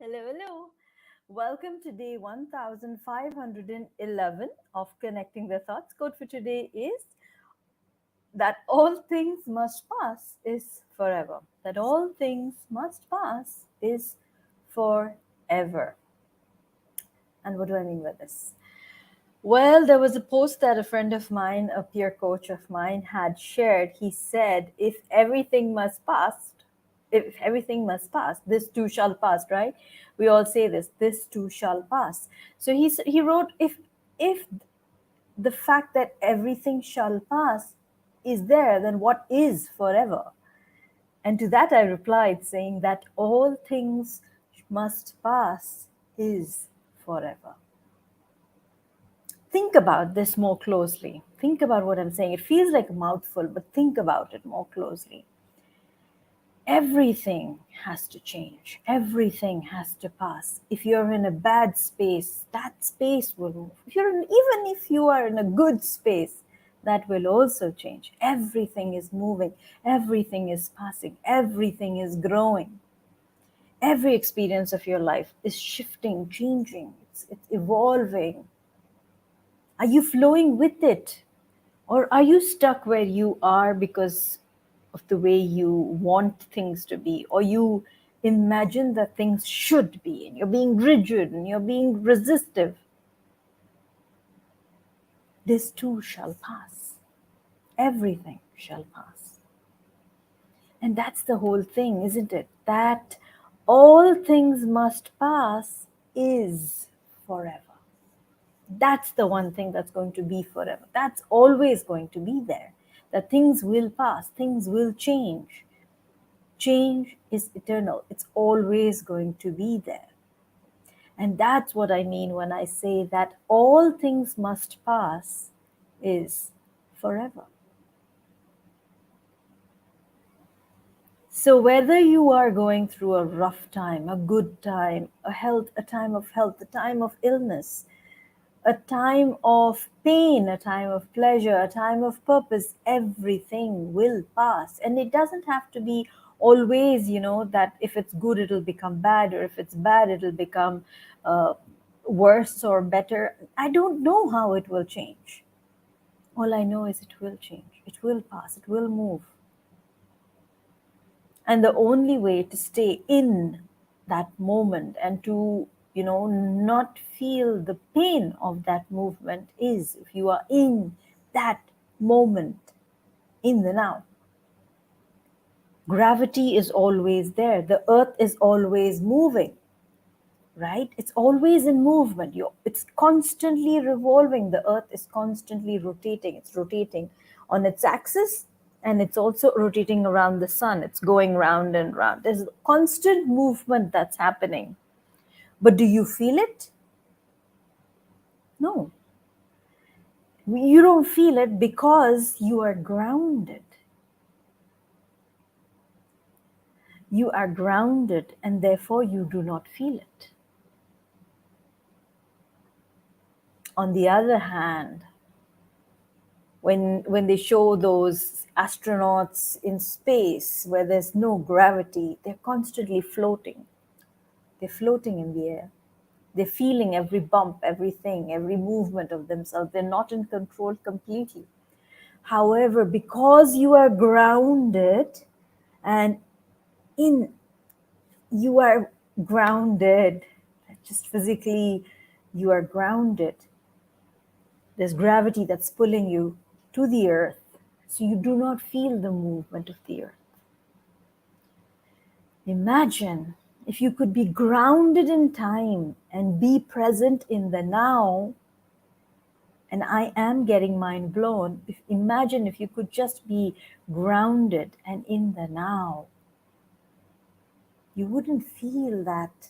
Hello, hello. Welcome to day 1511 of Connecting the Thoughts. Code for today is that all things must pass is forever. That all things must pass is forever. And what do I mean by this? Well, there was a post that a friend of mine, a peer coach of mine, had shared. He said, if everything must pass, this too shall pass, right? We all say this too shall pass. So he wrote, if the fact that everything shall pass is there, then what is forever? And to that I replied, saying that all things must pass is forever. Think about this more closely. Think about what I'm saying. It feels like a mouthful, but think about it more closely. Everything has to change. Everything has to pass. If you're in a bad space, that space will move. Even if you are in a good space, that will also change. Everything is moving. Everything is passing. Everything is growing. Every experience of your life is shifting, changing. It's evolving. Are you flowing with it? Or are you stuck where you are because of the way you want things to be? Or you imagine that things should be, and you're being rigid and you're being resistive? This too shall pass. Everything shall pass. And that's the whole thing, isn't it? That all things must pass is forever. That's the one thing that's going to be forever. That's always going to be there. That things will pass, things will change. Change is eternal. It's always going to be there. And that's what I mean when I say that all things must pass is forever. So whether you are going through a rough time, a good time, a time of health, a time of illness, a time of pain, a time of pleasure, a time of purpose, everything will pass. And it doesn't have to be always, that if it's good, it'll become bad, or if it's bad, it'll become worse or better. I don't know how it will change. All I know is it will change. It will pass. It will move. And the only way to stay in that moment and to not feel the pain of that movement is if you are in that moment, in the now. Gravity is always there. The earth is always moving, right? It's always in movement. It's constantly revolving. The earth is constantly rotating. It's rotating on its axis, and it's also rotating around the sun. It's going round and round. There's constant movement that's happening. But do you feel it? No. You don't feel it because you are grounded. You are grounded, and therefore you do not feel it. On the other hand, when they show those astronauts in space where there's no gravity, they're constantly floating. They're floating in the air. They're feeling every bump, everything, every movement of themselves. They're not in control completely. However, because you are grounded and you are grounded, just physically, you are grounded. There's gravity that's pulling you to the earth, so you do not feel the movement of the earth. Imagine if you could be grounded in time and be present in the now. And I am getting mind blown. Imagine if you could just be grounded and in the now. You wouldn't feel that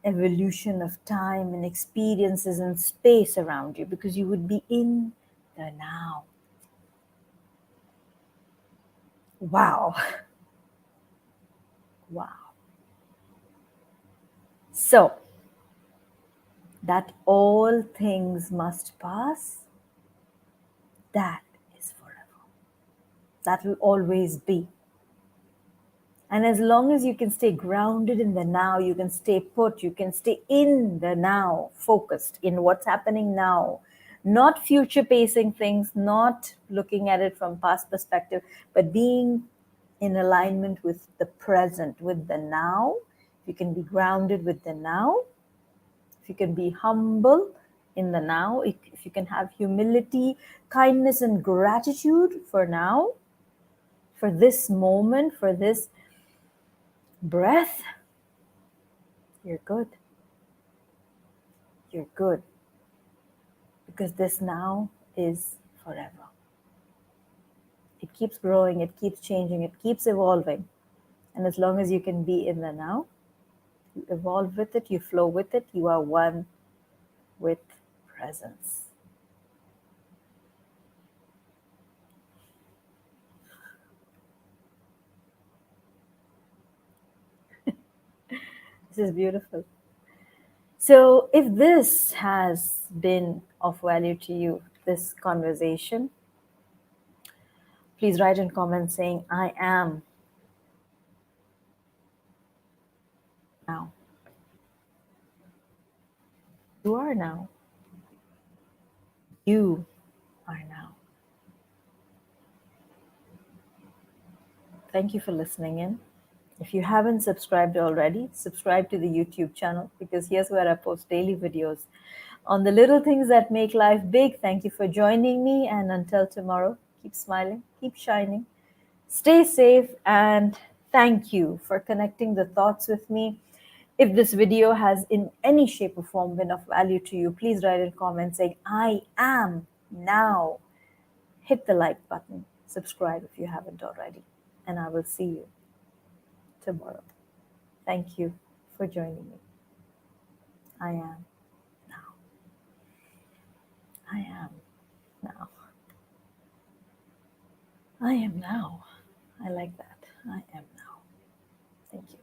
evolution of time and experiences and space around you because you would be in the now. Wow. Wow. So, that all things must pass, that is forever. That will always be. And as long as you can stay grounded in the now, you can stay put, you can stay in the now, focused in what's happening now, not future pacing things, not looking at it from past perspective, but being in alignment with the present, with the now. You can be grounded with the now. If you can be humble in the now, if you can have humility, kindness, and gratitude for now, for this moment, for this breath, you're good. You're good. Because this now is forever. It keeps growing, it keeps changing, it keeps evolving. And as long as you can be in the now, you evolve with it, you flow with it, you are one with presence. This is beautiful. So, if this has been of value to you, this conversation, please write in comments saying, I am now. You are now. You are now. Thank you for listening in. If you haven't subscribed already, subscribe to the YouTube channel, because here's where I post daily videos on the little things that make life big. Thank you for joining me, and until tomorrow, keep smiling, keep shining, stay safe, and thank you for connecting the thoughts with me. If this video has in any shape or form been of value to you, please write in comments saying, I am now. Hit the like button, subscribe if you haven't already, and I will see you tomorrow. Thank you for joining me. I am now. I am now. I am now. I like that. I am now. Thank you.